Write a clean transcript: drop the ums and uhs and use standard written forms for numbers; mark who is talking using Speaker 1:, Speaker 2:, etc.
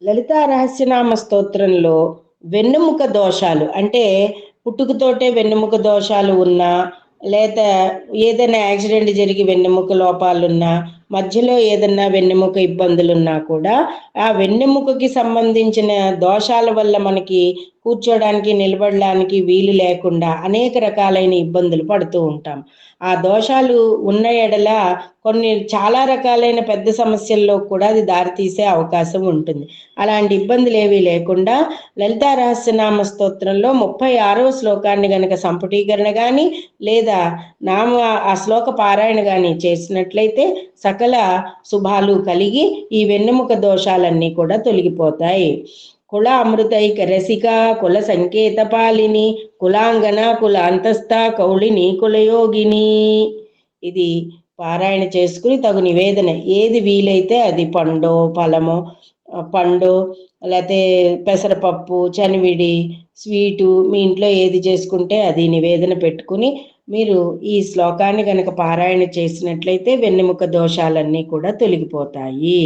Speaker 1: లలితా రహస్యనామ స్తోత్రంలో వెన్నెముక దోషాలు అంటే పుట్టుకతోటే వెన్నెముక దోషాలు ఉన్నా, లేత ఏదైనా యాక్సిడెంట్ జరిగి వెన్నెముక లోపాలున్నా, మధ్యలో ఏదన్నా వెన్నెముక ఇబ్బందులున్నా కూడా ఆ వెన్నెముకకి సంబంధించిన దోషాల వల్ల మనకి కూర్చోడానికి, నిలబడడానికి వీలు లేకుండా అనేక రకాలైన ఇబ్బందులు పడుతూ ఉంటాం. ఆ దోషాలు ఉన్న ఎడల చాలా రకాలైన పెద్ద సమస్యల్లో కూడా అది దారితీసే అవకాశం ఉంటుంది. అలాంటి ఇబ్బందులేవీ లేకుండా లలితా రహస్యనామ స్తోత్రంలో 36వ శ్లోకాన్ని గనక సంపుటీకరణ గాని లేదా నామ ఆ శ్లోక పారాయణ గాని చేసినట్లయితే సకల శుభాలు కలిగి ఈ వెన్నెముక దోషాలన్నీ కూడా తొలగిపోతాయి. కుల అమృతైక రసిక కుల సంకేత పాలిని కులాంగన కుల అంతస్థ కౌళిని కులయోగిని. ఇది పారాయణ చేసుకుని తగు నివేదన ఏది వీలైతే అది పండో ఫలమో, పండు లేకపోతే పెసరపప్పు, చనివిడి, స్వీటు మీ ఇంట్లో ఏది చేసుకుంటే అది నివేదన పెట్టుకుని మీరు ఈ శ్లోకాన్ని గనక పారాయణ చేసినట్లయితే వెన్నెముక దోషాలన్నీ కూడా తొలగిపోతాయి.